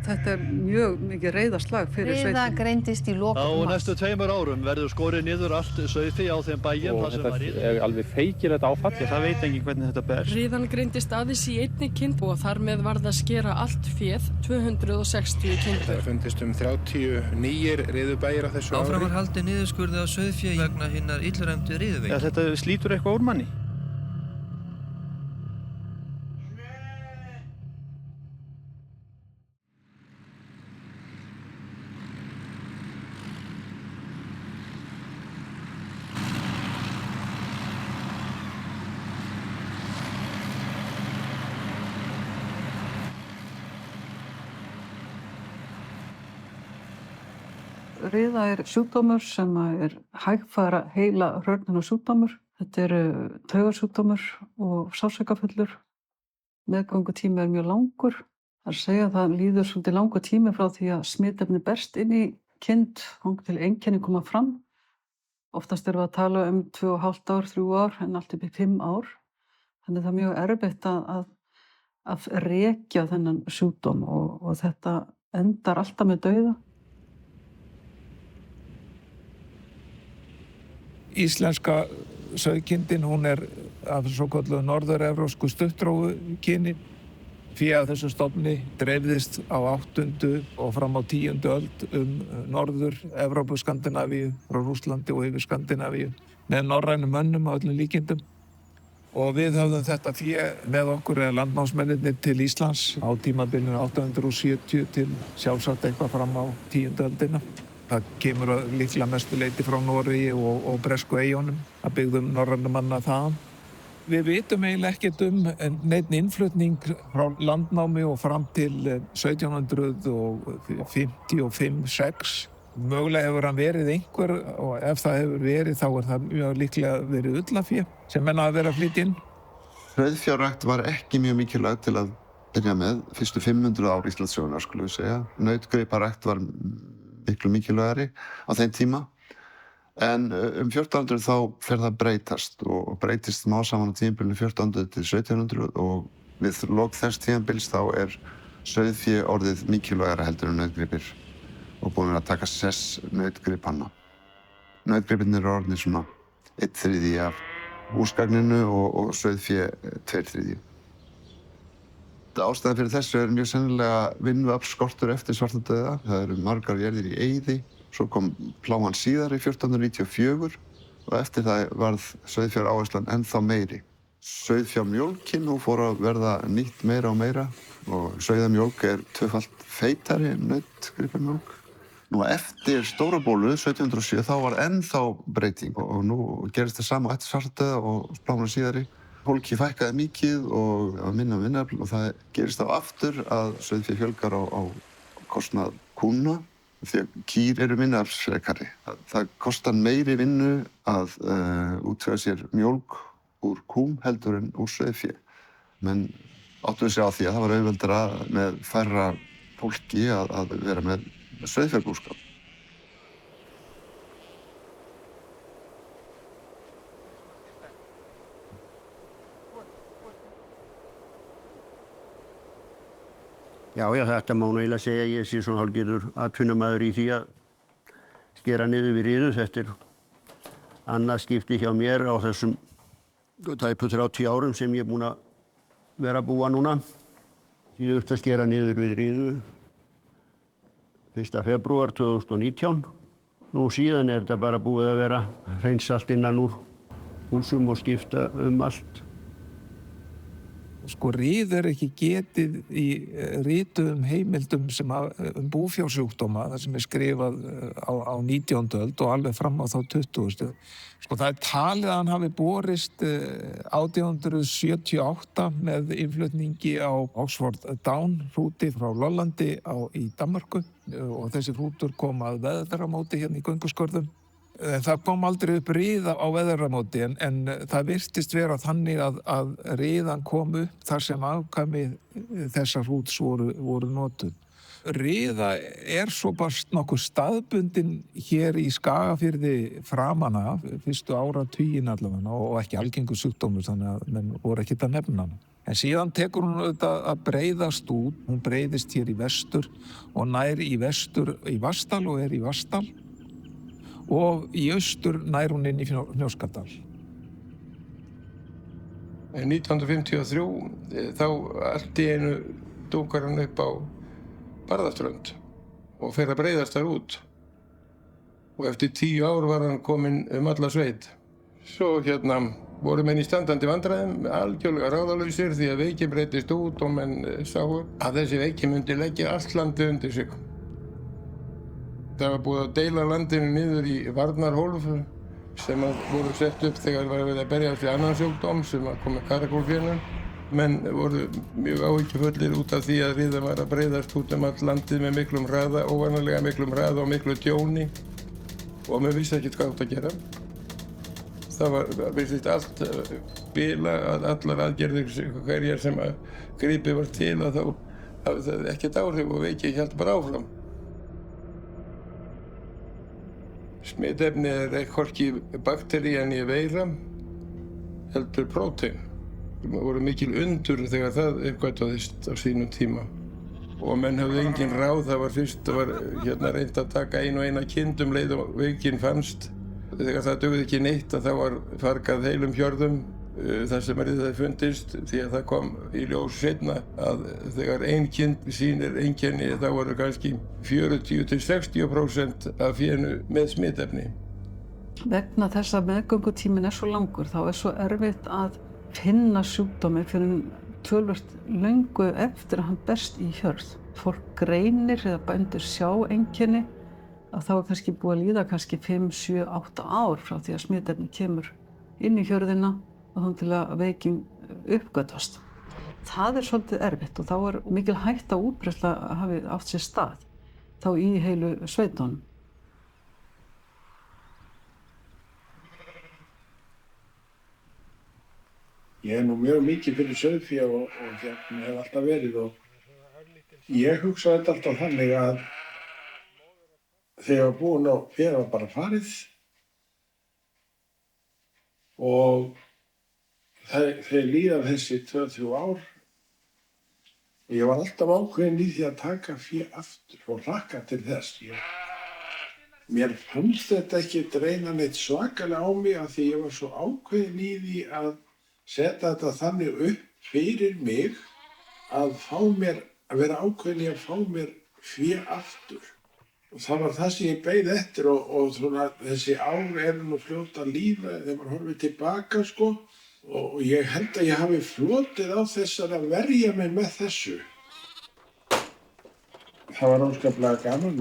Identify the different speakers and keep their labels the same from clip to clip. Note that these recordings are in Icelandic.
Speaker 1: Þetta mjög mikið reiðarslag fyrir
Speaker 2: Riða
Speaker 1: sveitina.
Speaker 2: greindist í lok
Speaker 3: Á
Speaker 2: mars.
Speaker 3: næstu 2 árum verður skorið niður allt sauðfé á þeim bæjum
Speaker 4: og
Speaker 3: þar sem
Speaker 4: þetta
Speaker 3: var
Speaker 4: er alveg feikilegt áfall.
Speaker 5: Það veit enginn hvernig þetta ber.
Speaker 6: Riðan greindist aðeins í einni kind og þar með varð að skera allt féð 260 kindur.
Speaker 7: Það fundist 30 nýjir riðubæir á þessu ári.
Speaker 8: Áfram var haldið niðurskurði á sauðfé vegna hinnar illræmdu riðuveikingar.
Speaker 5: Ja, þetta slítur eitthvað úr manni.
Speaker 1: Riða er sjúkdómur sem er hægfara heila hrörnunar sjúkdómur. Þetta eru taugasjúkdómur og sársaukafullur. Meðgöngutími er mjög langur. Það er að segja að það líður svolítið langur tími frá því að smitefni berst inn í kind þangað til einkenni koma fram. Oftast erum við að tala 2,5 ár, 3 ár en allt upp í 5 ár. Þannig það er mjög erfitt að rekja þennan sjúkdóm og þetta endar alltaf með dauða.
Speaker 9: Íslenska sauðkindin, hún er af svo kölluðu norður-evrópsku stuttrófukyni. Fé af þessu stofni dreifðist á 8. og fram á 10. öld norður-Evrópu, Skandinavíu, frá Rússlandi og yfir Skandinavíu með norrænum mönnum á öllum líkindum. Og við höfðum þetta fé með okkur eða landnámsmennirnir til Íslands á tímabilinu 870 til sjálfsagt eitthvað fram á 10. öldina. Það kemur líklega mestu leyti frá Noregi og bresku eyjunum að byggðum norrænum manna þaðan. Við vitum eiginlega ekkert neinn innflutning frá landnámi og fram til 1755-6. Mögulega hefur hann verið einhver og ef það hefur verið þá er það mjög líklega verið ullafé sem menn að vera að flytja inn.
Speaker 10: Sauðfjárrækt var ekki mjög mikilvæg til að byrja með fyrstu 500 ár Íslandssögunnar, skulum við segja. Nautgriparækt var miklu mikilvægari á þeim tíma. En 1400 þá fer það breytast og breytist smá saman á tímabilinu 1400 til 1700 og við lok þess tímabils þá er sauðfé orðið mikilvægara heldur en nautgripir og búin að taka sess nautgripanna. Nautgripirnir eru orðnir svona 1/3 af húsgagninu og sauðfé 2/3. Ástæðan fyrir þessu er mjög sennilega vinnuaflsskortur eftir svartadauða. Það eru margar jarðir í eyði. Svo kom plágan síðar í 1494 og eftir það varð sauðfjáráherslan ennþá meiri. Sauðfjármjólkin hún fór að verða nýtt meira og meira og sauðamjólk er 2-falt feitari en nautgripamjólk. Nú eftir Stórabólu 1707 þá var ennþá breyting og nú gerist það sama eftir svartadauða og plágan síðari. Fólki fækkaði mikið og minna vinnuafl og það gerist þá aftur að sauðfé fjölgar á kostnað kúna því að kýr eru minnaaflsfrekari. Það kostar meiri vinnu að útvega sér mjólk úr kúm heldur en úr sauðfé. Menn áttu sig á því að það var auðveldara með færra fólki að vera með sauðfjárbúskap.
Speaker 11: Já, þetta má eiginlega segja að ég sé svona hálfgerður atvinnumaður í því að skera niður við riðu. Þetta er annað skipti hjá mér á þessum tæpu 30 árum sem ég er búinn að vera að búa núna. Ég þurfti að skera niður við riðu 1. febrúar 2019. Nú síðan er þetta bara búið að vera hreinsa allt innan úr húsum og skipta allt.
Speaker 9: Sko rið er ekki getið í rituðum heimildum sem búfjársjúkdóma, það sem er skrifað á 19. öld og alveg fram á þá 20. Sko það er talið að hann hafi borist 1878 með innflutningi á Oxford Down hrúti frá Lollandi í Danmörku og þessi hrútur kom að veðramóti hérna í gönguskorðum. Það kom aldrei upp riða á veðramóti en það virtist vera þannig að riðan kom upp þar sem afkvæmi þessa hrúts voru notuð. Riða svo bara nokkuð staðbundin hér í Skagafirði framan af, fyrstu áratugin allavega og ekki algengur sjúkdómur þannig að menn voru ekkert að nefna hana. En síðan tekur hún auðvitað að breiðast út, hún breiðist hér í vestur og nær í vestur í Vatnsdal og í Vatnsdal og í austur nær hún inn í Fnjóskadal.
Speaker 7: 1953 þá allt í einu dúkar hann upp á Barðaströnd og fer að breiðast þar út. Og eftir 10 ár var hann kominn alla sveit. Svo voru menn í standandi vandræðum, algjörlega ráðalausir því að veikin breytist út og menn sáu að þessi veiki myndi leggja allt landið undir sig. Það var búið að deila landinu niður í varnarhólf sem voru sett upp þegar var verið að berjast við annan sjúkdóm sem kom með karakólfjörnum. Menn voru mjög áhyggjufullir út af því að riðan var að breiðast út allt landið með miklum hraða, óvanalega miklum hraða og miklu tjóni og menn vissi ekkert hvað átt að gera. Það virtist allt bila að allar aðgerðir hverjar sem gripið var til að þá hafði það ekkert áhrif og veikið hélt bara áfram. Smitefnið hvorki baktería né veira, heldur prótein. Það voru mikil undur þegar það uppgötvaðist á sínum tíma. Og menn höfðu engin ráð, það var reynt að taka eina kind leið og veikin fannst. Þegar það dugði ekki neitt að þá var fargað heilum fjörðum þar sem riða fundist því að það kom í ljós seinna að þegar ein kind sýnir einkenni þá voru kannski 40–60% af fénu með smitefni.
Speaker 1: Vegna þess að meðgöngutíminn svo langur þá svo erfitt að finna sjúkdómi fyrir töluvert löngu eftir að hann berst í hjörð. Fólk greinir eða bændur sjá einkenni að þá kannski búið að líða kannski 5, 7, 8 ár frá því að smitefni kemur inn í hjörðina og þannig til að veikin uppgötvast. Það svolítið erfitt og þá mikil hætta útbreiðsla hafi átt sér stað þá í heilu sveitunum.
Speaker 2: Ég nú mjög mikið fyrir sauðfé og hef alltaf verið og ég hugsaði þetta alltaf þannig að þegar búin á féð var bara farið og þeir líða þessi 2-3 ár og ég var alltaf ákveðinn í því að taka fé aftur og hlakka til þess. Mér fannst þetta ekki reyna neitt svakalega á mig af því ég var svo ákveðinn í því að setja þetta þannig upp fyrir mig að vera ákveðinn í að fá mér fé aftur. Og það var það sem ég beið eftir og svona þessi ár nú fljót að líða þegar maður horfir tilbaka sko. Og ég held að ég hafi flotið á þessar að verja mig með þessu. Það var óskaplega gaman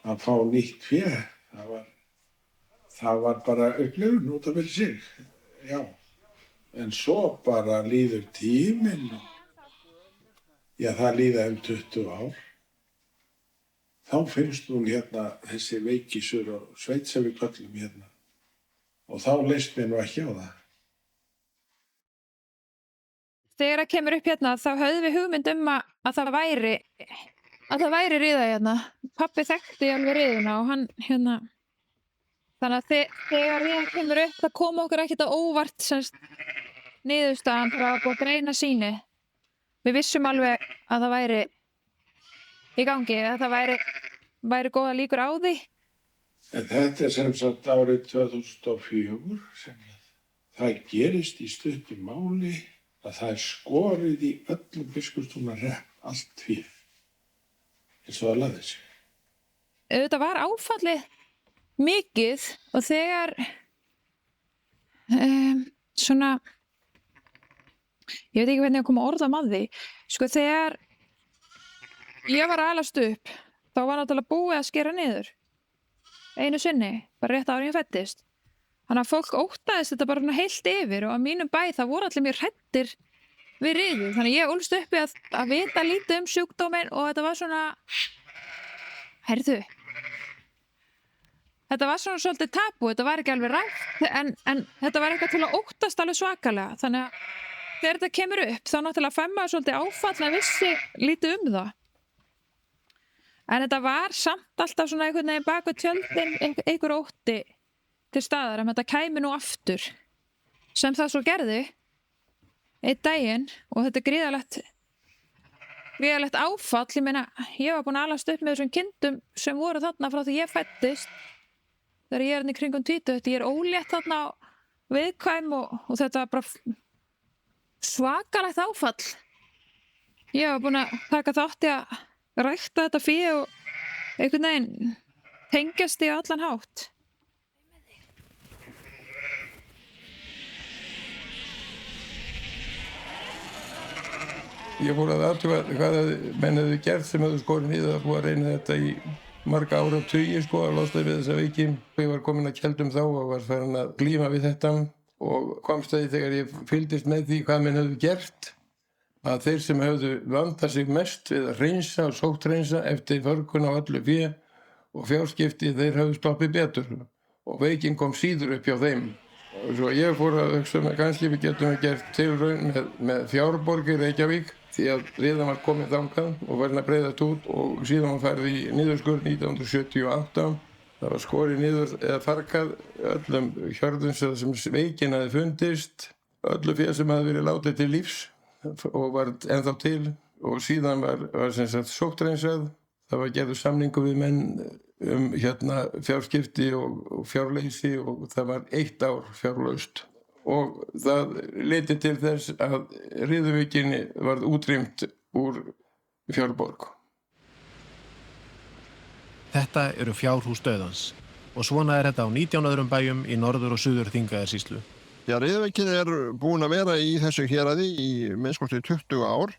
Speaker 2: að fá nýtt fé. Það var bara upplifun út af fyrir sig, já. En svo bara líður tíminn og það líða 20 ár. Þá finnst hún þessi veikisur og sveit sem við köllum og þá leist mér nú ekki á það.
Speaker 4: Þegar það kemur upp þá höfðum við hugmynd að það væri riða Pabbi þekkti alveg riðuna og hann þannig að þegar riðan kemur upp það kom okkur ekkert á óvart niðurstaðan frá að búið að greina sýni. Við vissum alveg að það væri í gangi, að það væri góða líkur á því.
Speaker 2: En þetta sem sagt árið 2004 sem það gerist í stuttu máli að það skorið í öllum Biskupstungnahreppi allt fé eins og það lagði sig.
Speaker 4: Þetta var áfallið mikið og þegar ég veit ekki hvernig að koma orðum að því. Sko þegar ég var að alast upp þá var náttúrulega búið að skera niður. Einu sinni, bara rétt áður en ég fæddist. Þannig að fólk óttaðist þetta bara heilt yfir og á mínum bæ það voru allir mjög hræddir við riðu. Þannig ég ólst uppi að vita lítið sjúkdóminn og þetta var svona, heyrðu, þetta var svona svolítið tabú, þetta var ekki alveg rætt en þetta var eitthvað til að óttast alveg svakalega. Þannig að þegar þetta kemur upp, þá náttúrulega fær maður svolítið áfall að vissi lítið það. En þetta var samt alltaf svona einhvern veginn bak við tjöldin, einhver ótti til staðar, þetta kæmi nú aftur. Sem það svo gerði, einn daginn, og þetta er gríðarlegt áfall. Ég meina, ég var búin að alast upp með þessum kindum sem voru þarna frá því ég fæddist. Þegar ég er í kringum 20, ég er ólétt þarna á viðkvæm og þetta var bara svakalegt áfall. Ég var búin að taka þátt í að rækta þetta fé og einhvern veginn tengjast í allan hátt.
Speaker 7: Ég fór að athuga hvað menn hefðu gert sem hefðu skorið niður að búið að reyna þetta í marga áratugi að losna við þessa veiki. Ég var komin að Keldum þá og var farin að glíma við þetta og komst að því þegar ég fylgdist með því hvað menn hefðu gert að þeir sem hefðu vandað sig mest við að hreinsa og sótthreinsa eftir förgun á öllu fé og fjárskipti þeir hefðu sloppið betur og veikin kom síður upp hjá þeim. Og svo ég fór að hugsa með kannski við getum að gert tilraun með fjárborg í Reykjavík því að riðan var komið þangað og var að breiðast út og síðan var farið í niðurskurð 1978. Það var skorið niður eða fargað öllum hjörðum sem veikin hafði fundist, öllu fé sem hafði verið látið til lífs og var ennþá til og síðan var sem sagt sóttreinsað. Það var gerður samningu við menn fjárskipti og fjárleysi og það var 1 ár fjárlaust. Og það leiddi til þess að riðuvíkinni varð útrýmt úr fjárborg.
Speaker 12: Þetta eru fjárhús dauðans og svona þetta á 19 öðrum bæjum í norður- og suður Þingeyjarsýslu.
Speaker 13: Já, riðuvíkin búin að vera í þessu héraði í minnst 20 ár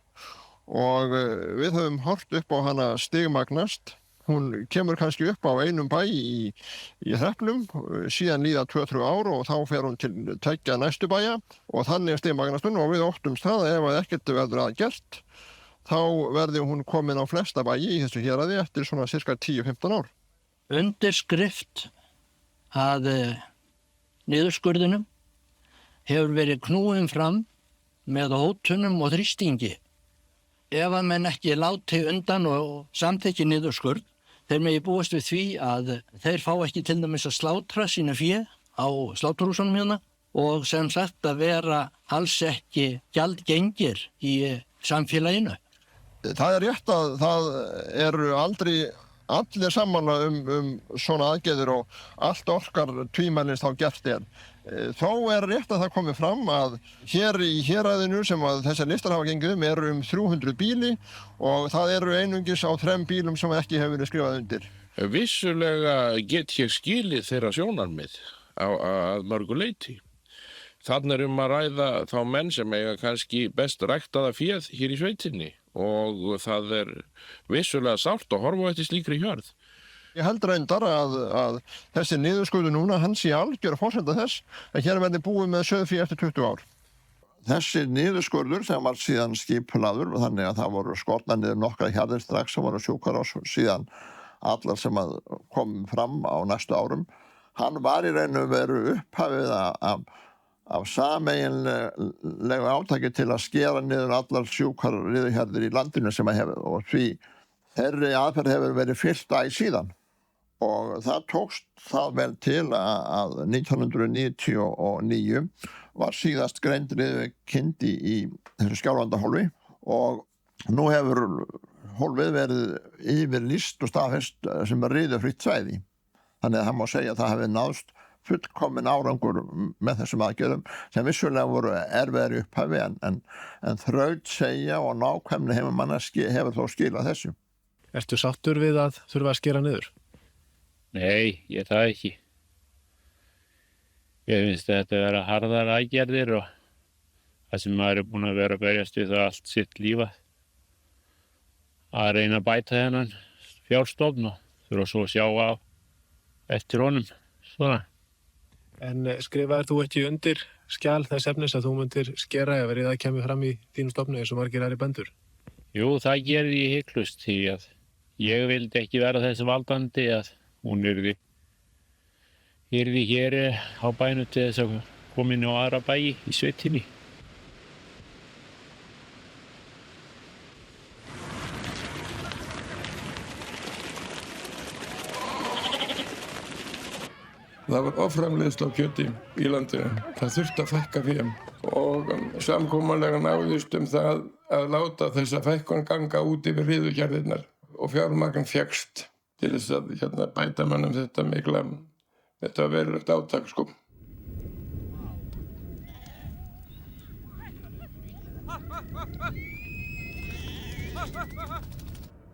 Speaker 13: og við höfum horft upp á hana stigmagnast. Hún kemur kannski upp á einum bæ í Hreppnum, síðan líða 2-3 ár og þá fer hún til 2 næstu bæja og þannig stigmagnast hún og við óttumst það að ef ekkert verður að gert þá verði hún komin á flesta bæji í þessu héraði eftir svona cirka 10-15 ár.
Speaker 14: Undirskrift að niðurskurðinum hefur verið knúin fram með hótunum og þrýstingi. Ef að menn ekki láti undan og samþykki niðurskurð, þeir megi búast við því að þeir fá ekki til dæmis að slátra sínu fé á sláturhúsunum hérna og sem sagt að vera alls ekki gjaldgengir í samfélaginu.
Speaker 13: Það er rétt að það eru aldrei allir sammála svona aðgerðir og allt orkar tvímælins þá gert er. Þó er rétt að það komi fram að hér í héraðinu sem að þessar listar hafa gengið eru 300 bíli og það eru einungis á 3 bílum sem ekki hefur verið skrifað undir.
Speaker 15: Vissulega get ég skilið þeirra sjónarmið að mörgu leyti. Þarna að ræða þá menn sem eiga kannski best ræktaða féð hér í sveitinni og það er vissulega sárt að horfa eftir slíkri hjörð.
Speaker 13: Ég held reyndar að þessi niðurskurður núna, hann sé algjör forsenda þess að hér verði búið með sauðfé eftir 20 ár. Þessi niðurskurður sem var síðan skipulagður, þannig að það voru skornar niður nokkra hjarðir strax sem voru sjúkar og síðan allar sem kom fram á næstu árum, hann var í raun og veru upphafið af sameiginlegu átaki til að skera niður allar sjúkar riðuhjarðir í landinu sem að hefur og því þeirri aðferð hefur verið fylgt í síðan. Og það tókst það vel til að 1999 var síðast greind riðukind í þessu Skjálfandahólfi og nú hefur hólfið verið yfirlýst og staðfest sem riðufrítt svæði. Þannig að það má segja að það hefði náðst fullkomin árangur með þessum aðgerðum sem vissulega voru erfiðar í upphafi en þrautseigja og nákvæmni hefur þó skilað þessu.
Speaker 12: Ertu sáttur við að þurfa að skera niður?
Speaker 16: Nei, ég er það ekki. Ég finnst þetta að vera harðar aðgerðir og það sem maður er búin að vera að berjast við það allt sitt lífað. Að reyna að bæta þennan fjárstofn og þurfa svo að sjá á eftir honum. Svona.
Speaker 12: En skrifaðir þú ekki undir skjal þess efnis að þú myndir skera ef riða kemur fram í þínu stofni eins og margir aðrir bændur?
Speaker 16: Jú, það gerir ég hiklaust því að ég vildi ekki vera þessi valdandi að hún yrði hér á bænu til þess að koma inn á aðra bæi í sveitinni.
Speaker 7: Það var offramleiðsla á kjöti í landinu. Það þurfti að fækka fé og samkomulega náðist það að láta þessa fækkun ganga út yfir riðuhjarðirnar og fjármagn fékkst til þess að bæta mönnum þetta mikla, þetta var verulegt átak sko.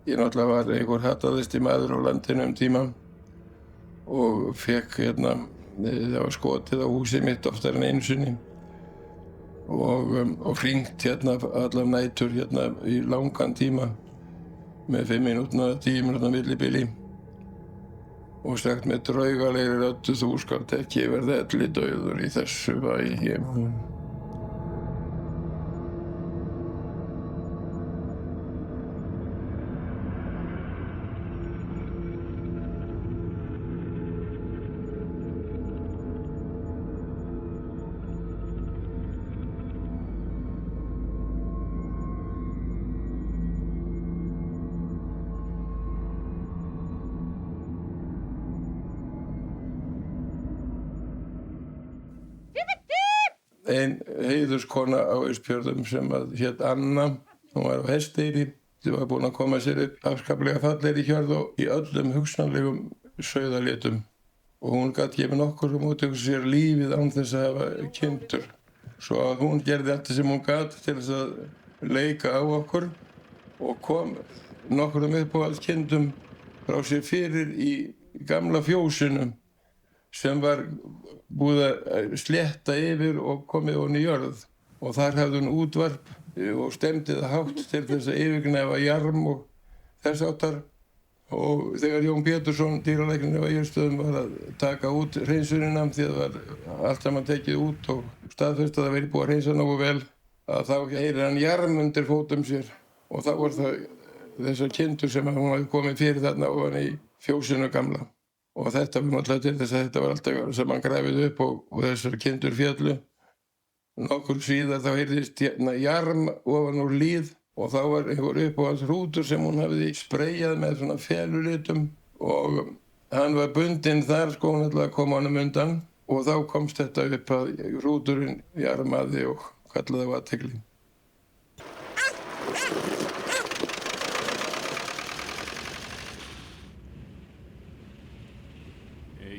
Speaker 7: Ég náttúrulega var einhver hataðasti maður á landinu tíma og fekk það var skotið á húsið mitt oftar en einu sinni og hringt allar nætur í langan tíma með 5 mínútna, 10 mínútna millibili og sagt með draugalegri röddu þú skalt ekki verða ellidauður í þessu bæ. Ein heiðurskona á Austfjörðum sem hét Anna, hún var á Hesteyri, þau var búin að koma sér upp afskaplega fallegri hjörð og í öllum hugsanlegum sauðalitum og hún gat gefið nokkur út sér lífið án þess að hafa kindur. Svo að hún gerði allt sem hún gat til þess að leika á okkur og kom nokkurum uppáhalds kindum frá sér fyrir í gamla fjósinu sem var búið að slétta yfir og komið ofan í jörð og þar hafði hún útvarp og stemdi það hátt til þess að yfirgnæfa jarm og þess áttar og þegar Jón Pétursson, dýralæknir á Egilsstöðum var að taka út hreinsunina því að það var allt saman tekið út og staðfest að það væri búið að hreinsa nógu vel að þá heyrir hann jarm undir fótum sér og þá var það þessar kindur sem hún hafði komið fyrir þarna ofan í fjósinu gamla. Og þetta var náttúrulega til þess að þetta var alltaf sem hann grafið upp og þessar kindur fjallu. Nokkur síðar þá heyrðist jarm ofan úr líð og þá var einhver uppáhalds hrútur sem hún hafði spreyjað með svona felulitum og hann var bundinn þar sko, hún ætlaði að koma honum undan og þá komst þetta upp að hrúturinn jarmaði og kallaði á athygli.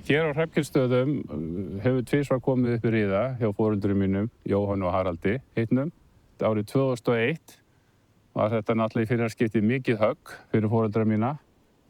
Speaker 17: Hér á Hrafnkelsstöðum hefur tvisvar komið upp í riða hjá foreldrum mínum, Jóhann og Haraldi, heitnum. Árið 2001 var þetta náttúrulega í fyrra skipti mikið högg fyrir foreldra mína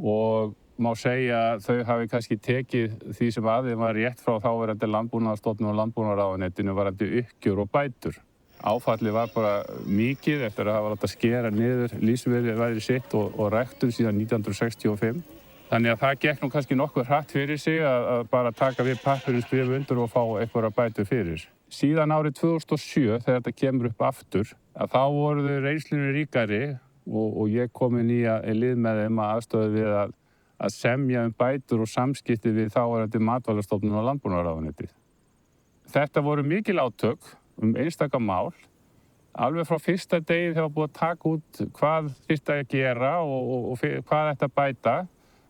Speaker 17: og má segja að þau hafi kannski tekið því sem aðeins var rétt frá þáverandi Landbúnaðarstofnun og Landbúnaðarráðuneytinu varðandi uppgjör og bætur. Áfallið var bara mikið eftir að hafa látið að skera niður lífsviðurværi sitt og ræktun síðan 1965. Þannig að það gekk nú kannski nokkuð hratt fyrir sig að bara taka við pappírinn, skrifa undir og fá einhverja bætur fyrir. Síðan árið 2007 þegar þetta kemur upp aftur að þá voru þau reynslunni ríkari og ég kom inn í lið með þeim að aðstoða við að semja bætur og samskipti við þáverandi Matvælastofnun og Landbúnaðarráðuneytið. Þetta voru mikil átök einstaka mál. Alveg frá fyrsta degi þegar búið að taka út hvað þyrfti að gera og hvað ætti að bæta.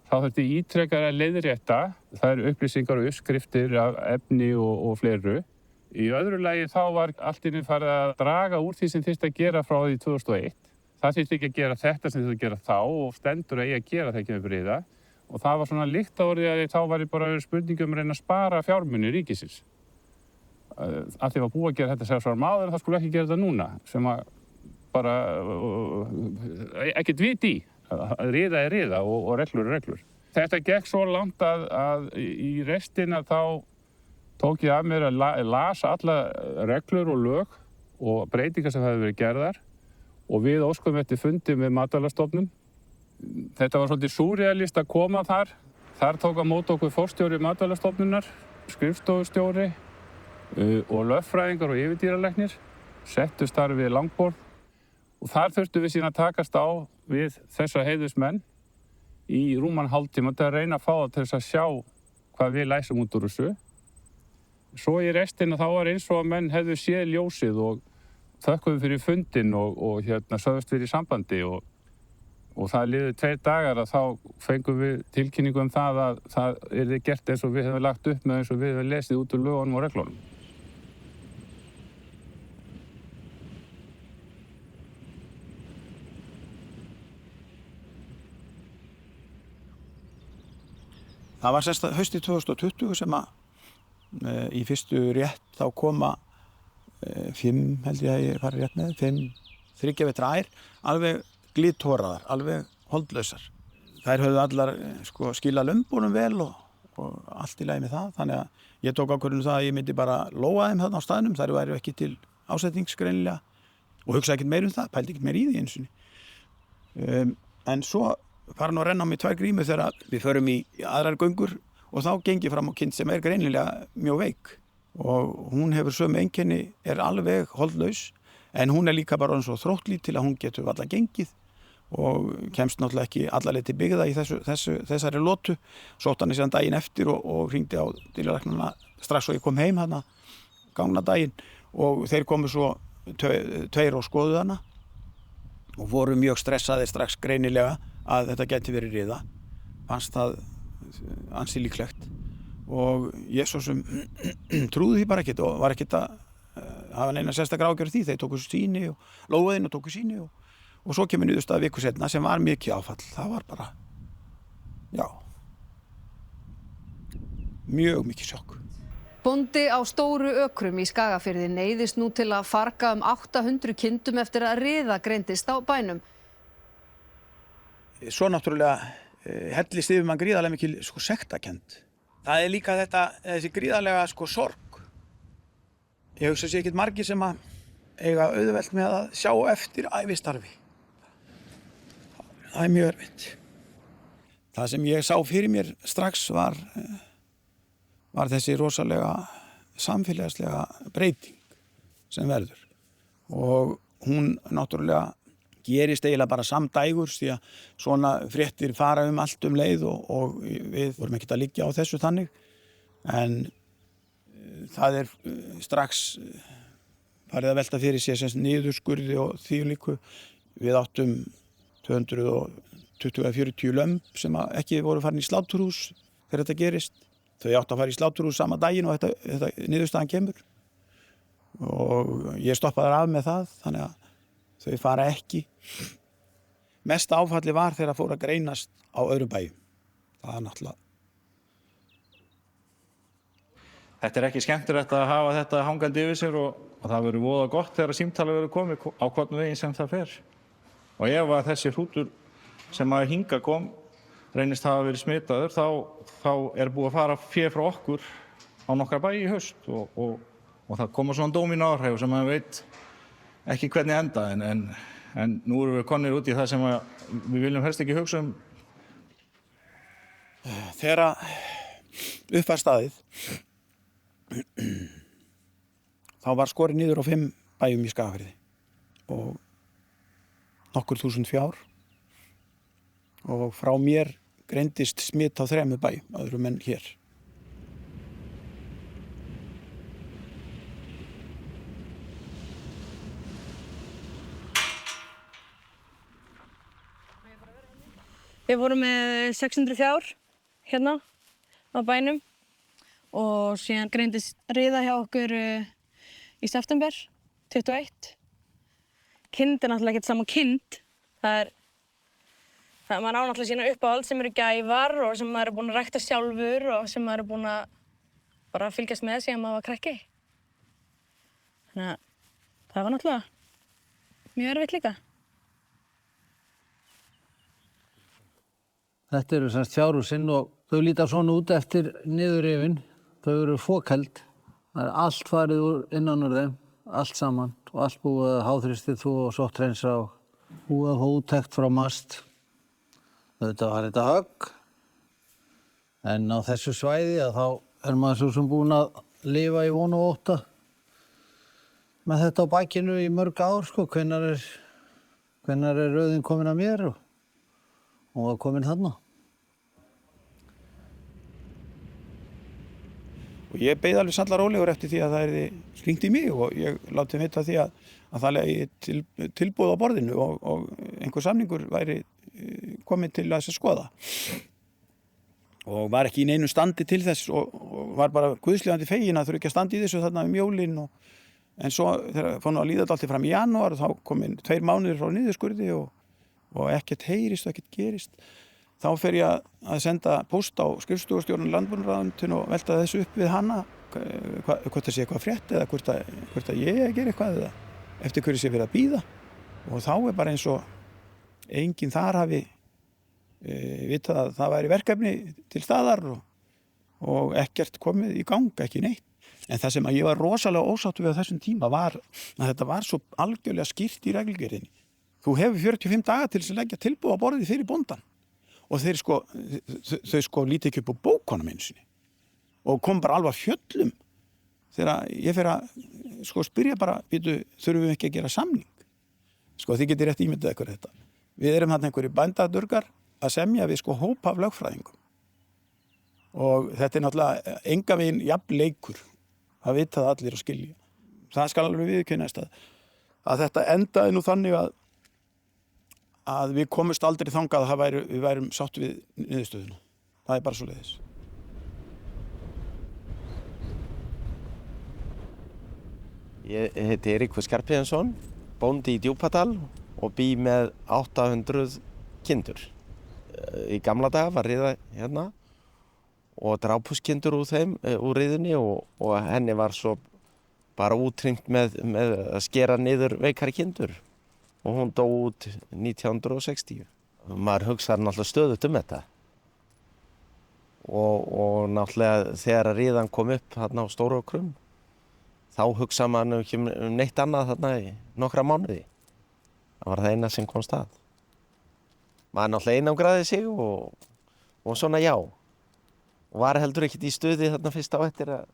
Speaker 17: Þá þurfti ítrekar að leiðrétta, það eru upplýsingar og uppskriftir af efni og fleiru. Í öðru lagi þá var allt inni farið að draga úr því sem þyrfti að gera frá því 2001. Það þyrfti ekki að gera þetta sem þyrfti að gera þá og stendur að gera það ekki með friða. Og það var svona lyktaorðið að þá var bara spurningum að reyna að spara fjármuni ríkisins. Að því var búið að gera þetta 6 árum áður, það skulle ekki gera þetta núna, sem að bara ekkert vit í. Riða er riða og reglur er reglur. Þetta gekk svo langt að í restina þá tók ég af mér að lasa alla reglur og lög og breytingar sem hefði verið gerðar og við óskum eftir fundi með Matvælastofnun. Þetta var svolítið súrrealist að koma þar. Þar tók á móti okkur forstjóri Matvælastofnunar, skrifstofustjóri og lögfræðingar og yfirdýralæknir, settu starfið við langborð og þar þurftum við síðan að takast á við þessa heiðursmenn í rúman hálftíma til að reyna að fá það til þess að sjá hvað við læsum út úr þessu. Svo í restina þá var eins og að menn hefðu séð ljósið og þökkuðu fyrir fundinn og sögðust fyrir í sambandi og Og það liðu 2 dagar að þá fengum við tilkynningu það að það yrði gert eins og við hefum lagt upp með eins og við hefum lesið út úr lögunum og reglunum.
Speaker 18: Það var semst haustið 2020 sem í fyrstu rétt þá koma 5, held ég að ég fari rétt með, 5 þriggja vetra ær, alveg glithoraðar, alveg holdlausar. Þær höfðu allar skila lömbunum vel og allt í lagi með það, þannig að ég tók ákvörðun það að ég myndi bara lóa þeim þarna á staðnum, þær væru ekki til ásetnings greinilega og hugsaði ekkert meir það, pældi ekkert meir í því einu sinni. En svo fara nú að renna á mig 2 grímur þegar við förum í aðrar göngur og þá gengi fram á kind sem greinilega mjög veik og hún hefur sömu einkenni, alveg holdlaus en hún líka bara svo þróttlítil að hún getur varla gengið og kemst náttúrulega ekki alla leið til byggða í þessari lotu. Sótti hann síðan daginn eftir og hringdi á dýralæknana strax og ég kom heim hana gangna daginn og þeir komu svo 2 og skoðuðu hana og voru mjög stressaðir strax greinilega að þetta gæti verið riða. Fannst það ansi líklegt og ég svo sem trúði því bara ekkert og var ekkert að hafa neina sérstaklega ágjörð því. Þeir tóku sýni og lóðin og tóku sýni og svo kemur niðurstaða viku seinna sem var mikið áfall. Það var bara, mjög mikið sjokk.
Speaker 19: Bóndi á Stóru Ökrum í Skagafirði neyðist nú til að farga 800 kindum eftir að riða greindist á bænum.
Speaker 18: Svo náttúrulega hellist yfir mann gríðarlega mikil sektarkennd. Það líka þessi gríðarlega sorg. Ég hugsa sér ekkert margir sem að eiga auðvelt með að sjá eftir ævistarfi. Það mjög erfitt. Það sem ég sá fyrir mér strax var þessi rosalega samfélagslega breyting sem verður. Og hún náttúrulega gerist eiginlega bara samdægurs því að svona fréttir fara allt leið og við vorum ekkert að liggja á þessu þannig. En það strax farið að velta fyrir sér sem niðurskurði og því líku. Við áttum 220-40 lömb sem ekki voru farin í sláturhús þegar þetta gerist. Þau áttu að fara í sláturhús sama daginn og þetta niðurstaðan kemur. Og ég stoppaði af með það, þannig að þau fara ekki. Mesta áfalli var þegar það fór að greinast á öðrum bæjum. Það náttúrulega.
Speaker 5: Þetta ekki skemmtilegt að hafa þetta hangandi yfir sér og það verður voða gott þegar símtalið verður komið á hvorn veginn sem það fer. Og ef að þessi hrútur sem að hingað kom reynist hafa verið smitaður, þá búið að fara fé frá okkur á nokkra bæi í haust og það koma svona dómínóáhrif sem maður veit ekki hvernig enda en nú erum við komnir út í það sem við viljum helst ekki hugsa um.
Speaker 18: Þegar upp var staðið þá var skorið niður á 5 bæjum í Skagafirði og nokkur þúsund fjár og frá mér greindist smitt á 3 bæjum, öðrum en hér.
Speaker 20: Við vorum með 600 fjár hérna á bænum og síðan greindist riða hjá okkur í september 21. Kind náttúrulega ekkert sama kind. Það maður á náttúrulega sína uppáhald sem eru gæfar og sem maður búinn að rækta sjálfur og sem maður búinn að bara fylgjast með síðan maður var krakki. Þannig að það var náttúrulega mjög erfitt líka.
Speaker 14: Þetta eru semst fjárhúsin og þau líta svona út eftir niðurrifin. Þau eru fokheld. Það er allt farið úr innan úr þeim, allt saman og allt búið að háþrýstið þú og sótthreinsa og búið að hótekt frá mast. Þetta var þetta högg. En á þessu svæði þá maður svo sem búinn að lifa í von og ótta með þetta á bakinu í mörg ár, sko. Hvenær er röðin komin að mér og var komin þarna.
Speaker 18: Og ég beið alveg sannlega rólegur eftir því að það hringt í mig og ég láti þeim vita því að það legi tilboð á borðinu og einhver samningur væri kominn til að skoða. Og var ekki í neinu standi til þess og var bara guðslegandi fegin að þurfa ekki að standa í þessu þarna jólin. En svo þegar fór nú að líða dálítið fram í janúar þá kom inn 2 mánuðir frá niðurskurði og ekkert heyrist og ekkert gerist. Þá fer ég að senda póst á skrifstofustjórn landbúnaðarráðuneytinu og velta þessu upp við hana hvort það sé eitthvað frétt eða hvort að ég gera eitthvað eða eftir hverju sé verið að bíða. Og þá bara eins og enginn þar hafi vitað að það væri verkefni til staðar og ekkert komið í gang, ekki neitt. En það sem að ég var rosalega ósáttur við á þessum tíma var að þetta var svo algjörlega skýrt í reglugerðinni. Þú hefur 45 daga til þess að leggja tilboð á borðið fyrir bóndan og þau líti ekki upp á bókunum einu sinni og kom bara alveg að fjöllum þegar ég fer að spyrja bara, þurfum við ekki að gera samning? Þið getið rétt ímyndað ykkur þetta. Við erum þarna einhverju bændadurgar að semja við hóp af lögfræðingum. Og þetta náttúrulega enga veginn jafn leikur. Það vita það allir og skilja. Það skal alveg viðurkennast að þetta endaði nú þannig að við komumst aldrei þangað að við værum sátt við niðurstöðuna. Það bara svoleiðis.
Speaker 21: Ég heiti Eiríkur Skarphéðinsson, bóndi í Djúpadal og bý með 800 kindur. Í gamla daga var riða hérna og drápuskindur úr riðunni og henni var svo bara útrýmt með að skera niður veikari kindur og hún dó út 1960. Maður hugsaði náttúrulega stöðugt þetta og náttúrulega þegar riðan kom upp þarna á Stóru Ökrum þá hugsaði maður ekki neitt annað þarna í nokkra mánuði. Það var það eina sem komst að. Maður náttúrulega einangraði sig og svona já. Og var heldur ekkert í stuði þarna fyrst á eftir að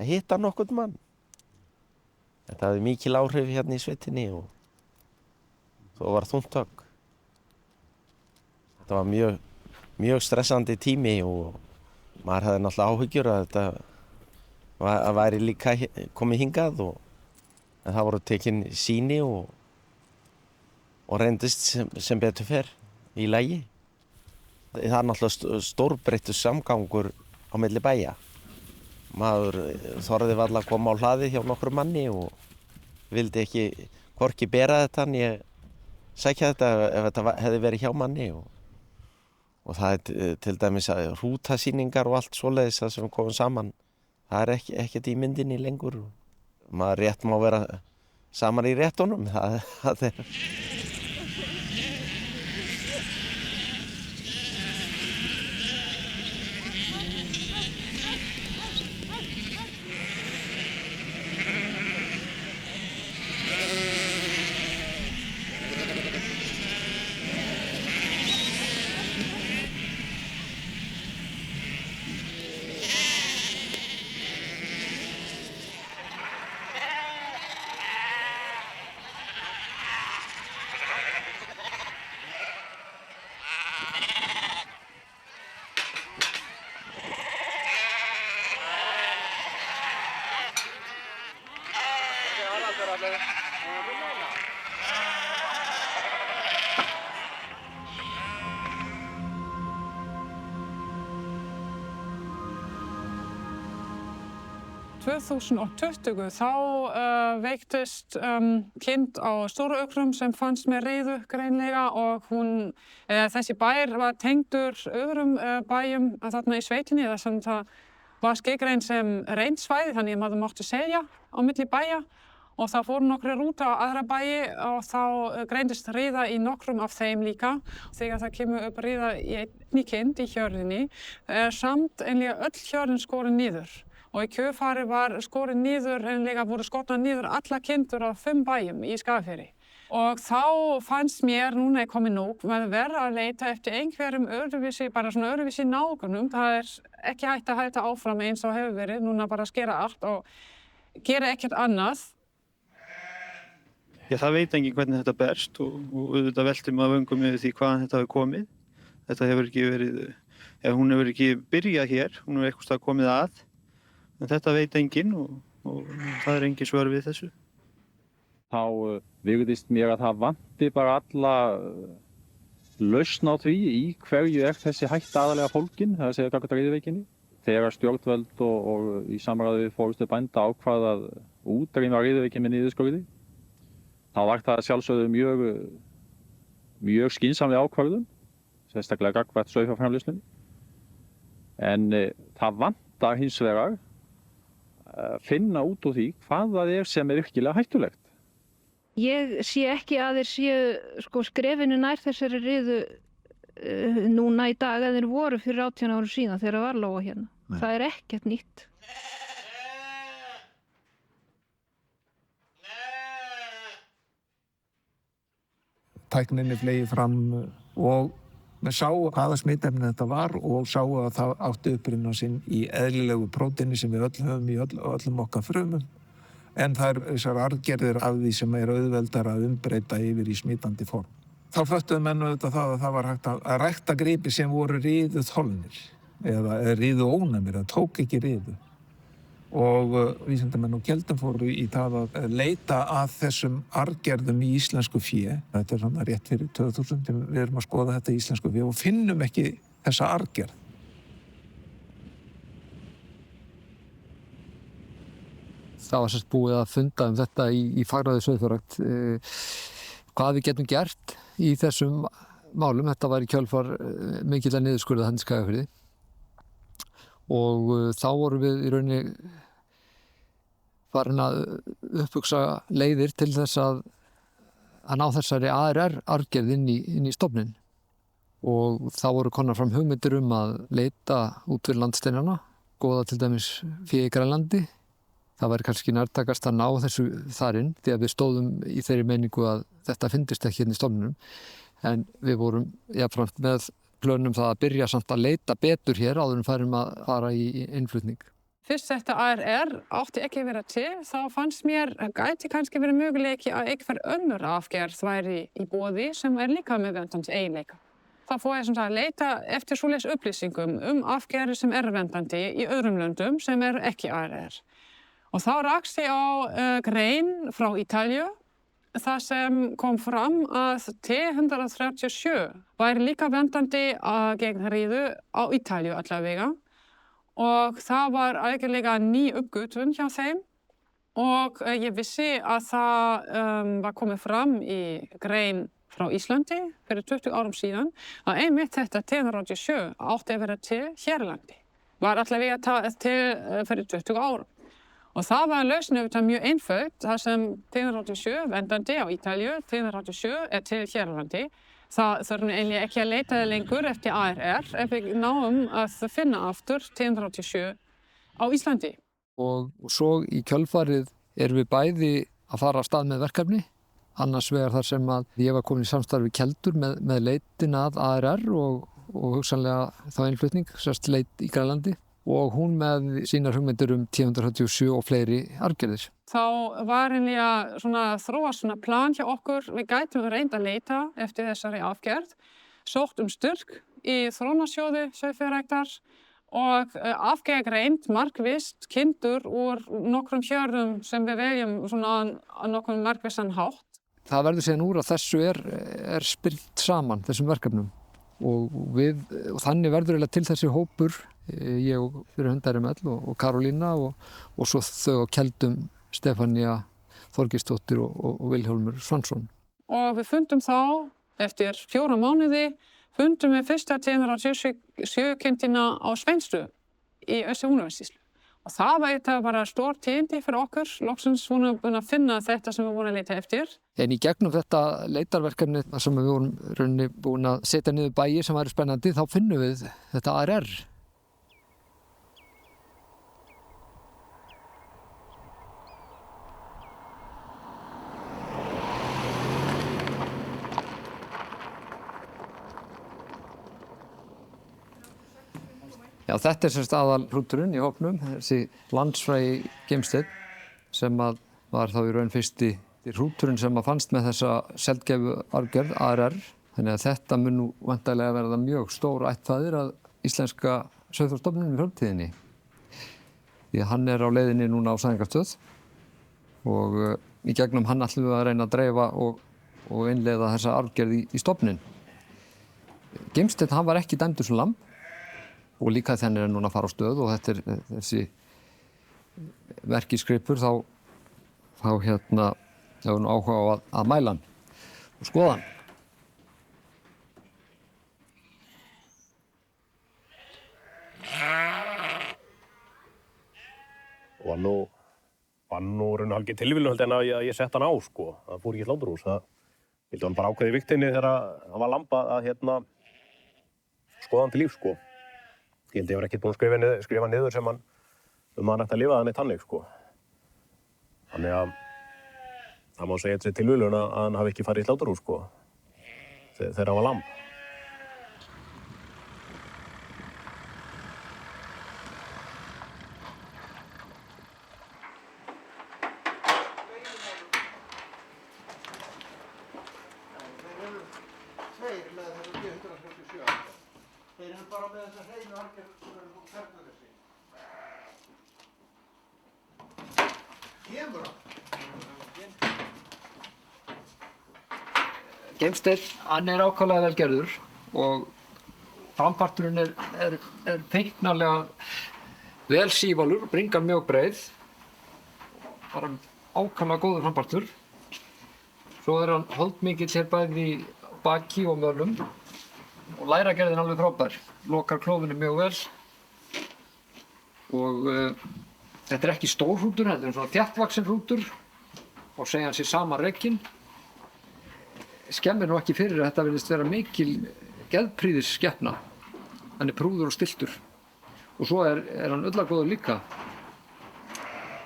Speaker 21: hitta nokkurn mann. Þetta hafði mikil áhrif hérna í sveitinni og það var þungt högg. Þetta var mjög stressandi tími og maður hafði náttúrulega áhyggjur að þetta væri líka komið hingað en það voru tekin sýni og reyndist sem betur fer í lagi. Það er náttúrulega stórbreyttur samgangur á milli bæja. Maður þorði varla að koma á hlaðið hjá nokkrum manni og vildi ekki hvorki bera þetta en ég sækja þetta ef þetta hefði verið hjá manni og það er til dæmis rútasýningar og allt svoleiðis það sem komum saman. Það er ekkert í myndinni lengur. Maður rétt má vera saman í réttunum. Það er...
Speaker 22: þá veiktist kind á Stóru Ökrum sem fannst með riðu greinlega og þessi bær var tengdur öðrum bæjum þarna í sveitinni þar sem það var skilgreint sem reynsvæði þannig að maður mátti segja á milli bæja og það fóru nokkrir út á aðra bæi og þá greindist riða í nokkrum af þeim líka. Þegar það kemur upp riða í einni kind í hjörðinni samt einlega öll hjörðin skorin niður. Og í kjölfarið var skorin niður, voru skotnar niður alla kindur af 5 bæjum í Skagafirði. Og þá fannst mér, núna er komið nóg, með verða að leita eftir einhverjum öðruvísi, bara svona öðruvísi nágrunum. Það er ekki hægt að halda áfram eins og hefur verið, núna bara skera allt og gera ekkert annað.
Speaker 23: Já, það veit enginn hvernig þetta berst og auðvitað veltum að vöngum yfir því hvaðan þetta hefur komið. Þetta hefur ekki verið, hún hefur ekki byrjað hér, hún hefur eitthvað komið að. En þetta veit enginn og það er engin svör við þessu.
Speaker 24: Þá virðist mér að það vanti bara alla
Speaker 3: lausn á því í hverju þessi hætta aðalega fólkin, það er að segja gagnvart riðuveikinni. Þegar stjórnvöld og í samráði við forystu bænda ákvað að útrýma riðuveikinni með niðurskurði, þá var það sjálfsögðu mjög skynsamleg ákvörðun, sérstaklega gagnvart sauðfjárframleiðslunni. En það vantar hins vegar að finna út úr því hvað það sem virkilega hættulegt.
Speaker 6: Ég sé ekki að þeir séu skrefinu nær þessari riðu núna í dag að þeir voru fyrir 18 árum síðan þegar það var lóa hérna. Nei. Það er ekkert nýtt.
Speaker 9: Tækninni flegi fram og við sáu hvaða smitefni þetta var og sáu að það átti uppruna sinn í eðlilegu próteini sem við öll höfum í öllum okkar frumum. En það er þessar arfgerðir af því sem er auðveldar að umbreyta yfir í smitandi form. Þá föttuðu menn auðvitað það að það var hægt að rækta gripi sem voru riðuþolnir eða riðuónæmir, það tók ekki riðu. Og vísindamenn og Keldum fóru í það að leita að þessum arfgerðum í íslensku fé. Þetta er svona rétt fyrir 2000, við erum að skoða þetta í íslensku fé og finnum ekki þessa arfgerð.
Speaker 8: Það var sérst búið að funda þetta í fagráði sauðfjárrækt. Hvað við getum gert í þessum málum. Þetta var í kjölfar mikilla niðurskurða þarna í Skagafirði. Og þá vorum við í rauninni farin að upphugsa leiðir til þess að ná þessari ARR-arfgerð inn í stofninn. Og þá voru komnar fram hugmyndir að leita út fyrir landsteinana, skoða til dæmis fé í Grænlandi. Það væri kannski nærtækast að ná þessu þar inn, því að við stóðum í þeirri meiningu að þetta fyndist ekki hérna í stofninum. En við vorum jafnframt með plönum það að byrja samt að leita betur hér áður en færum að fara í innflutning.
Speaker 22: Fyrst þetta ARR átti ekki að vera til, þá fannst mér gæti kannski verið möguleiki að einhver önnur afgerð væri í boði sem líka með verndandi eiginleika. Þá fór ég að leita eftir svoleiðis upplýsingum afgerðir sem verndandi í öðrum löndum sem ekki ARR. Og þá rakst ég á grein frá Ítalíu, það sem kom fram að T137 væri líka verndandi gegn riðu á Ítalíu allavega. Og það var algjörlega ný uppgötvun hjá þeim og ég vissi að það var komið fram í grein frá Íslandi fyrir 20 árum síðan að einmitt þetta T137 átti að vera til hérlandi. Var allavega til fyrir 20 árum. Og það var lausnin mjög einföld, það sem T137 verndandi á Ítalíu, T137 til hérlandi. Það þurfum eiginlega ekki að leita lengur eftir ARR ef við náum að finna aftur T137 á Íslandi.
Speaker 8: Og svo í kjölfarið erum við bæði að fara af stað með verkefni. Annars vegar þar sem að ég var komin í samstarfi Keldur með leitin að ARR og hugsanlega þá innflutning, sérst leit í Grænlandi. Og hún með sínar hugmyndir T137 og fleiri arfgerðir.
Speaker 22: Þá var einlega þróast plan hjá okkur. Við gætum reynt að leita eftir þessari afgerð, sótt styrk í þróunarsjóði sauðfjárræktar og afgreind markvisst kindur úr nokkrum hjörðum sem við veljum á nokkuð markvissan hátt.
Speaker 8: Það verður síðan úr að þessu er spyrt saman, þessum verkefnum. Og þannig verður til þessi hópur, ég og fyrir hönd RML og Karolína og svo þau á Keldum, Stefania Þorgeirsdóttir og Vilhjálmur Svansson.
Speaker 22: Og við fundum þá, eftir 4 mánuði, fundum við fyrsta T137 kindina á Sveinsstöðum í Austur-Húnavatnssýslu. Og það var bara stór tíðindi fyrir okkur, loksins vorum búin að finna þetta sem við vorum að leita eftir.
Speaker 8: En í gegnum þetta leitarverkefni sem við vorum búin að setja niður bæi sem væri spennandi, þá finnum við þetta ARR. Já, þetta er aðalhrúturinn í hópnum, þessi landsfrægi geimsteinn sem var þá í raun fyrsti hrúturinn sem fannst með þessa sjaldgæfu arfgerð ARR. Þannig að þetta mun nú væntanlega verða mjög stór ættfaðir að íslenska sauðfjárstofninum í framtíðinni. Því að hann er á leiðinni núna á Sæðingastöð og í gegnum hann ætlum við að reyna að dreifa og innleiða þessa arfgerð í stofninn. Gimsteinn, hann var ekki dæmdur sem lamb og líka þannig er núna að fara á stöð og þetta er þessi merkisgripur þá hefur nú áhuga á að mæla hann og skoða hann.
Speaker 1: Og var nú raun og hálfgeð tilviljun en að ég sett hann á, sko. Það fór ekki í sláturhús. Það vildi hann bara ákveði í vigtinni þegar hann var lamba að skoða hann til lífs, sko. Ég held ég var ekkert búinn að skrifa niður sem hann hann ætti að lifa þannig tannig, sko. Þannig að það má segja þessi tilviljun að hann hafi ekki farið í sláturhús, sko, þegar hann var lamb.
Speaker 8: Gimsteinn, hann er ákaflega vel gerður og framparturinn er feiknarlega vel sívalur, bringan mjög breið, bara ákaflega góður frampartur. Svo er hann holdmikill hér bæði í baki og mölum og læragerðin alveg frábær, lokar klófinu mjög vel og þetta er ekki stór hrútur, þetta er svona þéttvaxinn hrútur og segja hann sér sama rekinn. Skemmir nú ekki fyrir að þetta virðist vera mikil geðprýðis skepna. Hann er prúður og stilltur. Og svo er hann ullargóður líka.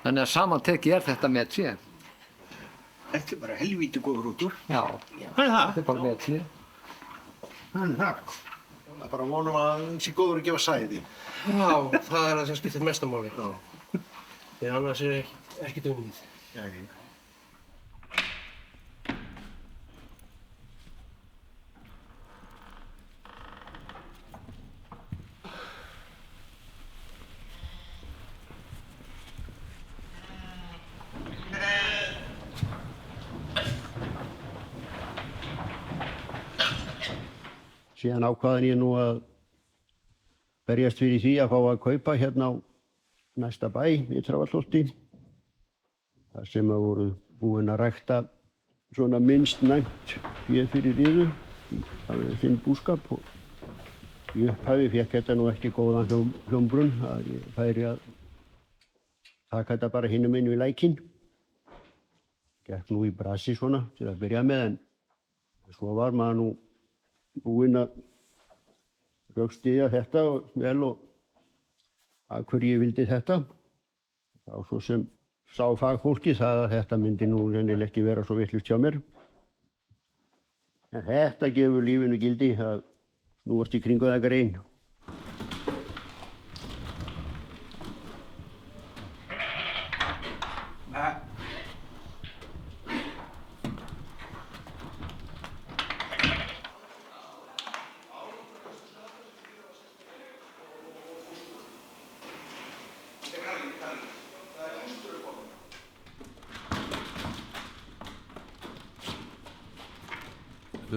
Speaker 8: Þannig að samantekið er þetta met sé.
Speaker 10: Þetta er bara helvíti góður hrútur.
Speaker 8: Já, þetta er bara met sé.
Speaker 10: Það er bara vonum að hann sé góður að gefa sæði.
Speaker 11: Já, það er það sem skiptir mestu máli. Því annars er ekkert unnið.
Speaker 10: Síðan ákvaðan ég nú að berjast fyrir því að fá að kaupa hérna á næsta bæ í Traðarholti. Þar sem að voru búin að rækta svona minnst næmt féð fyrir riðu. Það var þinn búskap og í upphafi fékk þetta nú ekki góðan hljómbrunn að ég færi að taka þetta bara hinum inn við lækinn. Gekk nú í brasi svona til að byrja með en svo var maður nú búinn að rökstyðja þetta vel og að hverju ég vildi þetta. Þá svo sem sá fagfólki það að þetta myndi nú reynilega ekki vera svo vitlaust hjá mér. En þetta gefur lífinu gildi að snúast í kringu það grein.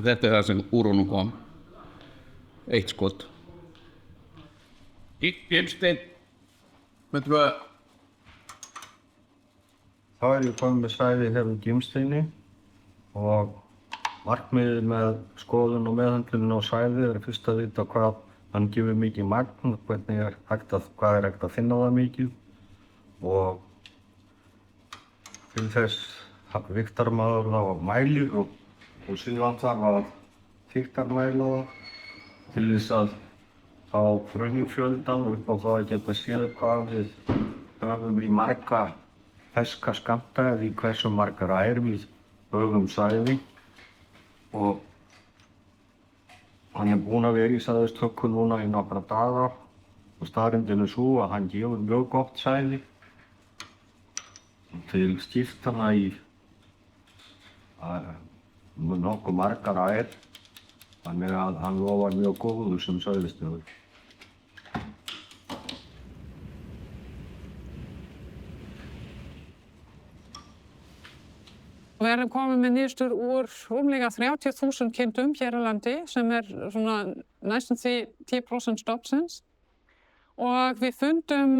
Speaker 24: Þetta er það sem úr honum kom. Eitt skot. Gimsteinn.
Speaker 23: Þá er ég kominn með svæði hérna í Gimsteini og markmiðið með skoðun og meðhöndlun á svæði er fyrst að vita hvað hann gefur mikið magn, hvað er hægt að finna það mikið og til þess vigtar maður þá mælir og síðan þarf að þyktarmæla það til þess að fá frumfjöldan upp á það að geta séð hvað við höfum í marga ferska skammta eða í hversu margar ær við höfum svæði og hann er búinn að vera í sæðistöku núna í nokkra daga og staðreyndin er sú að hann gefur mjög gott svæði til skiptana í nokkuð margar ær, þannig að hann lofar mjög góður sem sauðfjárstöður.
Speaker 22: Við erum komin með niðurstöður úr rúmlega 30.000 kindum hér á landi sem svona næstum því 10% stofnsins. Og við fundum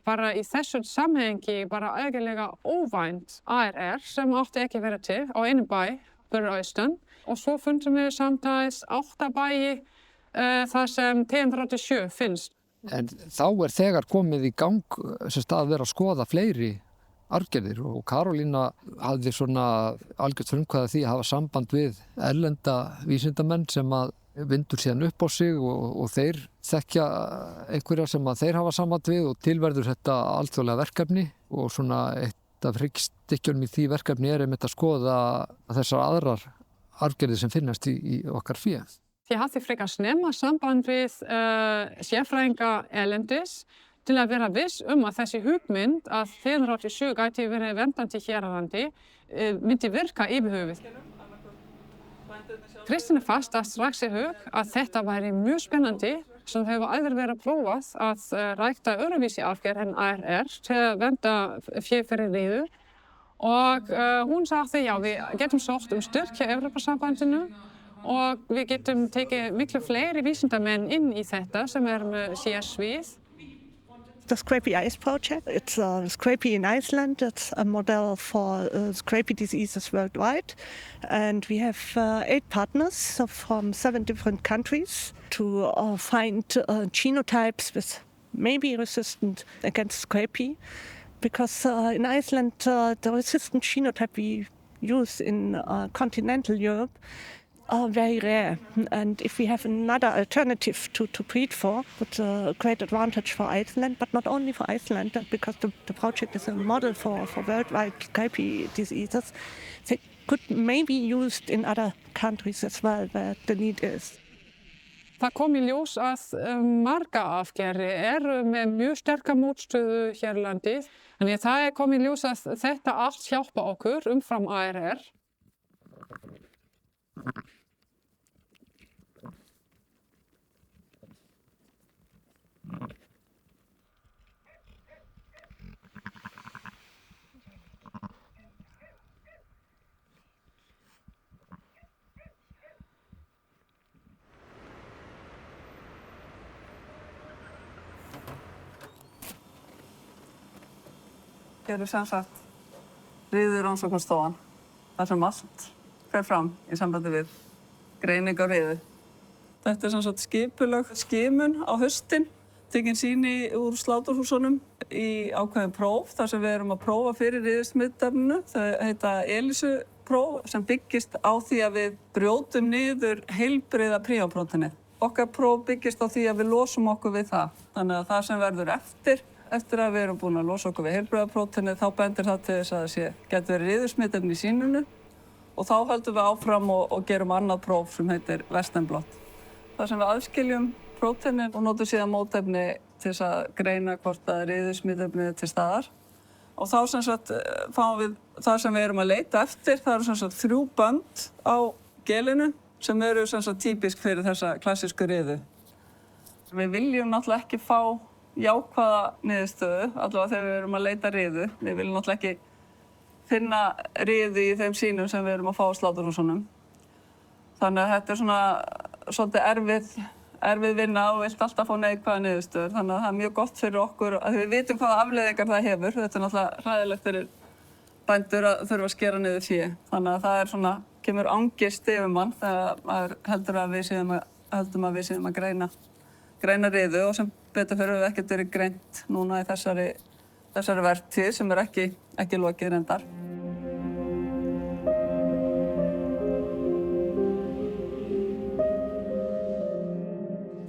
Speaker 22: bara í þessu samhengi bara algjörlega óvænt ARR sem átti ekki að vera til á einum bæ fyrir austan. Og svo fundum við samtals 8 bæi þar sem TM37 finnst.
Speaker 8: En þá þegar komið í gang að vera að skoða fleiri arfgerðir og Karolína hafði svona algjört frumkvæði að því að hafa samband við erlenda vísindamenn sem að vindur síðan upp á sig og þeir þekkja einhverja sem að þeir hafa samband við og tilverður þetta alþjóðlega verkefni og svona eitt af hryggstykkjunum í því verkefni einmitt að skoða þessar aðrar arfgerðir sem finnast í okkar fé.
Speaker 22: Ég hafði frekar snemma samband við sérfræðinga erlendis til að vera viss að þessi hugmynd að TM37 gæti verið verndandi hér á landi myndi virka yfir höfuð. Kristín fastar strax í hug að þetta væri mjög spennandi sem hefur aldrei verið prófað að rækta öðruvísi arfgerð en ARR til að vernda fé fyrir riðu og hún sagði já, við getum sótt styrk hjá Evrópusambandinu og við getum tekið miklu fleiri vísindamenn inn í þetta sem með sérsvið.
Speaker 2: The Scrapie Ice Project. It's Scrapie in Iceland. It's a model for Scrapie diseases worldwide. And we have 8 partners from 7 different countries to find genotypes with maybe resistant against Scrapie. Because in Iceland, the resistant genotype we use in continental Europe are very rare, and if we have another alternative to breed for, it's a great advantage for Iceland, but not only for Iceland, because the project is a model for worldwide Scrapie diseases. They could maybe be used in other countries as well, where the need is.
Speaker 22: Það kom í ljós að marga arfgerðir með mjög sterka mótstöðu hér á landi, en það kom í ljós að þetta allt hjálpa okkur umfram ARR.
Speaker 4: Hér sem sagt riðurannsóknarstofan, þar sem allt fer fram í sambandi við greining á riðu. Þetta sem sagt skipulag skimun á haustin, tekin sýni úr sláturhúsunum í ákveðin próf, þar sem við erum að prófa fyrir riðusmitefninu. Þau heita ELISU-próf sem byggist á því að við brjótum niður heilbrigða príópróteinið. Okkar próf byggist á því að við losum okkur við það. Þannig að það sem verður eftir að við erum búin að losa okkur við heilbrigðapróteinið, þá bendir það til þess að það geti verið riðusmitefni í sýninu og þá höldum við áfram og gerum annað próf sem heitir Western-blot. Það sem við aðskiljum próteinin og notum síðan mótefni til þess að greina hvort að riðusmitefni er til staðar. Og þá sem sagt fáum við það sem við erum að leita eftir, það eru sem sagt 3 bönd á gelinu sem eru sem sagt típisk fyrir þessa klassísku riðu. Við viljum náttúrulega ekki fá jákvæða niðurstöðu, allavega þegar við erum að leita riðu. Við viljum náttúrulega ekki finna riðu í þeim sýnum sem við erum að fá á sláturhúsunum. Þannig að þetta er svona svolítið erfið vinna og vilt alltaf fá neikvæða niðurstöður. Þannig að það er mjög gott fyrir okkur að við vitum hvaða afleiðingar það hefur. Þetta er náttúrulega hræðilegt fyrir bændur að þurfa að skera niður fé. Þannig að það er svona, kemur angist yfir mann þegar maður heldur að við séum að greina riðu og sem betur fyrir við ekkert verið greint núna í þessari vertíð sem ekki lokið reyndar.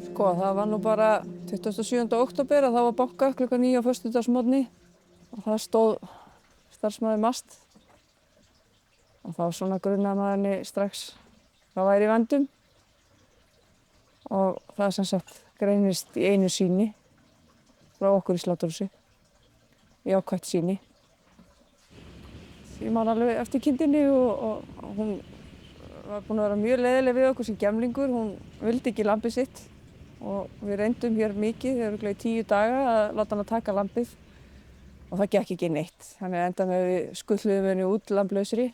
Speaker 4: Sko, það var nú bara 27. október að það var bankað klukkan 9 á föstudagsmorgni og það stóð starfsmaður mast og þá svona grunaði maðurinn strax hvað væri í vændum og það sem sagt greinist í einu sýni frá okkur í sláturhúsi, jákvætt sýni. Ég man alveg eftir kindinni og hún var búin að vera mjög leiðileg við okkur sem gemlingur. Hún vildi ekki lambið sitt og við reyndum hér mikið, örugglega í 10 daga að láta hana taka lambið
Speaker 12: og það gekk ekki neitt. Þannig að enda með við skulluðum henni út lamblausri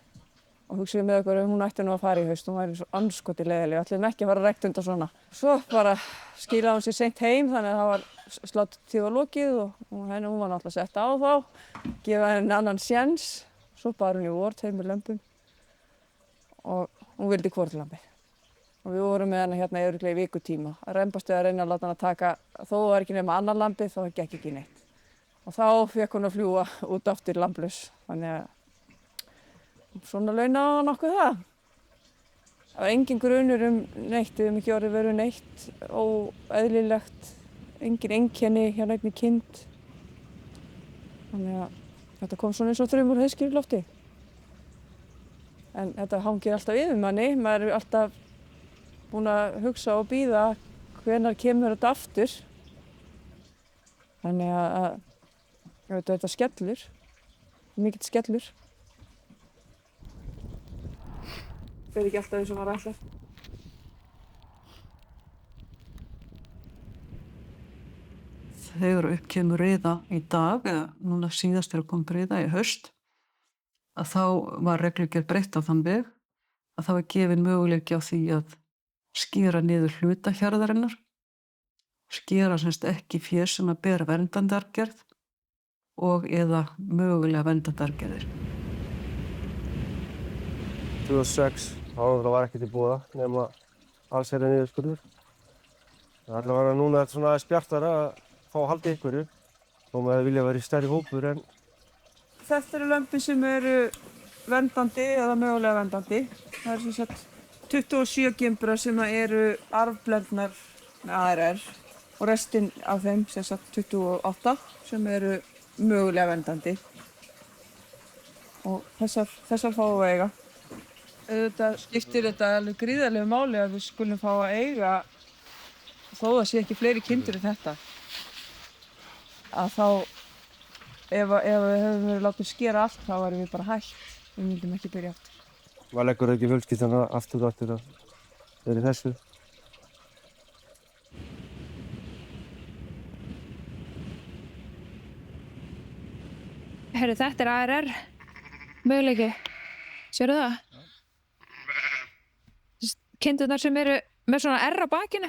Speaker 12: og hugsaðum með okkur að hún ætti nú að fara í haust. Hún væri svo andskoti leiðileg, ætluðum ekki að fara rækt undan svona. Svo bara skilaði hún sér seint heim þannig að það var sláturtíð var lokið og hún var náttúrulega sett á þá, gefa henni annan séns. Svo bar hún í vor 2 lömbum og hún vildi hvort lambið. Og við vorum með henni hérna örugglega í vikutíma að rembast við að reyna að láta hana taka, þó það var ekki nema annar lambið, þá gekk ekki neitt. Og þá fékk hún að fljúga út aftur lamblaus, þannig að svona launaði hann okkur það. Það var engin grunur neitt, við höfum ekki orðið verið neitt óeðlilegt, engin einkenni hjá neinni kind. Þannig að þetta kom svona eins og þrumur heiðskíru lofti. En þetta hangir alltaf yfir manni, maður er alltaf búin að hugsa og bíða hvenær kemur þetta aftur. Þannig að þetta skellur, mikill skellur. Fer ekki alltaf eins og maður ætlar.
Speaker 4: Þegar upp kemur riða í dag, eða núna síðast er að koma riða í haust, að þá var reglugerð breytt á þann veg að það var gefin möguleiki á því að skera niður hluta hjarðarinnar, skera semst ekki fé sem að bera verndandargerð og eða mögulega verndandargerðir.
Speaker 11: 2006 þá var ekkert í boða nema allsherjar niðurskurður. Allavega núna er þetta svona aðeins bjartara að fá að halda ykkurju og maður vilja vera í stærri hópur en...
Speaker 12: Þetta eru lömbin sem eru verndandi eða mögulega verndandi. Það er sem sagt 27 gimbrar sem eru arfblendnar með ARR og restinn af þeim sem sagt 28 sem eru mögulega verndandi. Og þessar fáum við eiga. Auðvitað skiptir þetta alveg gríðarlegu máli að við skulum fá að eiga þó það sé ekki fleiri kindur en þetta. Að þá, ef við hefðum verið látið skera allt, þá varum við bara hætt. Við myndum ekki byrja aftur.
Speaker 11: Maður leggur ekki fjölskylduna aftur að vera í þessu.
Speaker 6: Herru, þetta er ARR möguleiki. Sérðu það? Kindurnar sem eru með svona R á bakinu,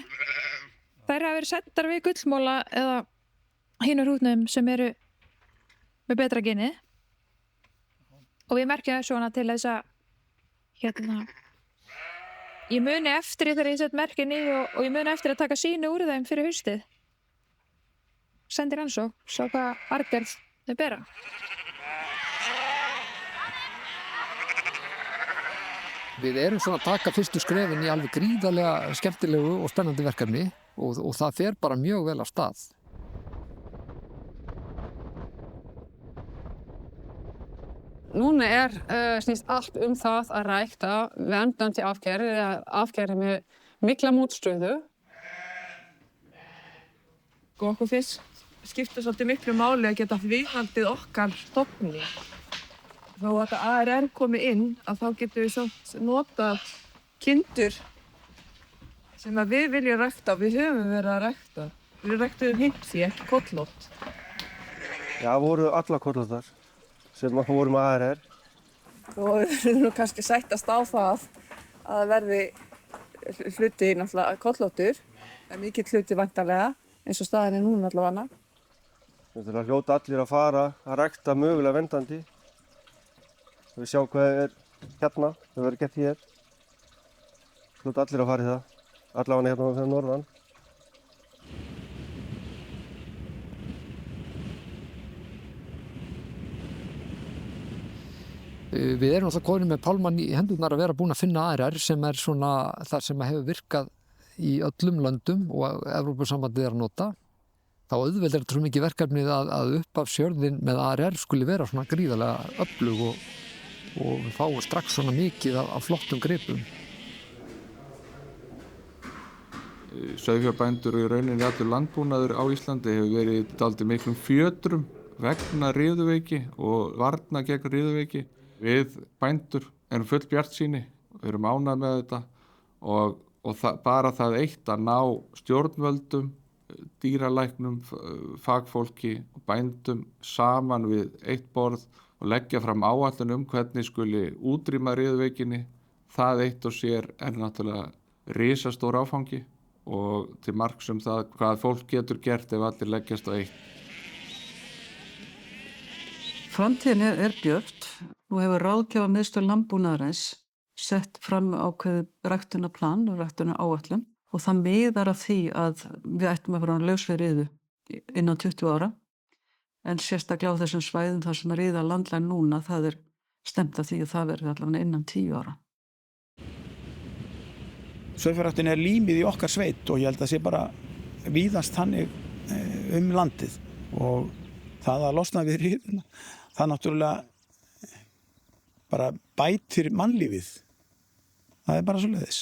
Speaker 6: þær hafa verið settar við gullmóla eða hinur hrútnum sem eru með betra genið. Og við merkjum það svona til þess að ég muni eftir þegar ég sett merkin í og ég muni eftir að taka sýni úr þeim fyrir haustið. Sendir rannsókn, sjá hvað arfgerð þau bera.
Speaker 8: Við erum svona að taka fyrstu skrefin í alveg gríðarlega skemmtilegu og spennandi verkefni og það fer bara mjög vel af stað.
Speaker 22: Núna snýst allt það að rækta verndandi afgerðir eða afgerðir með mikla mótstöðu.
Speaker 12: Okkur finnst skipta svolítið miklu máli að geta viðhaldið okkar stofni. Þó að þetta ARR komi inn að þá getum við samt notað kindur sem að við viljum rækta. Við höfum verið að rækta. Við ræktuðum hindsi, ekki kollótt.
Speaker 11: Já, voru alla kollóttar sem voru með ARR.
Speaker 12: Og við verðum nú kannski sættast á það að það verði hluti náttúrulega kollóttur. Það er mikill hluti væntanlega, eins og staðan er núna allavega.
Speaker 11: Það er að hljóta allir að fara að rækta mögulega verndandi. Við sjáum hvað er hérna, það verður gert hér. Hljóta allir að fara í það, allavega hérna fyrir norðan.
Speaker 8: Við erum alltaf komin með pálmann í hendurnar að vera búin að finna ARR sem er svona það sem hefur virkað í öllum löndum og Evrópusambandið er að nota. Þá auðveldar þetta svo mikið verkefnið að upp af sjörðin með ARR skuli vera svona gríðarlega öflug og við fáum strax svona mikið af flottum gripum.
Speaker 13: Sauðfjárbændur og í rauninni allur landbúnaður á Íslandi hefur verið dálítið miklum fjötrum vegna riðuveiki og varna gegn riðuveiki. Við bændur erum full bjartsýni, við erum ánægð með þetta og bara það eitt að ná stjórnvöldum dýralæknum, fagfólki og bændum saman við eitt borð og leggja fram áætlun hvernig skuli útrýma riðuveikinni. Það eitt og sér náttúrulega risastór áfangi og til marks það hvað fólk getur gert ef allir leggjast á eitt.
Speaker 4: Framtíðin er björt. Nú hefur Ráðgjafarmiðstöð landbúnaðarins sett fram ákveðið ræktunarplan og ræktunaráætlun og það miðar að því að við ættum að vera á lausri riðu innan 20 ára. En sérstaklega á þessum svæðum þar sem riða landlæg núna, það stemt að því að það verður allavega innan 10 ára.
Speaker 18: Sauðfjárræktin límið í okkar sveit og ég held að sé bara víðast þannig landið og það að losna við riðuna, það náttúrulega bara bætir mannlífið. Það bara svoleiðis.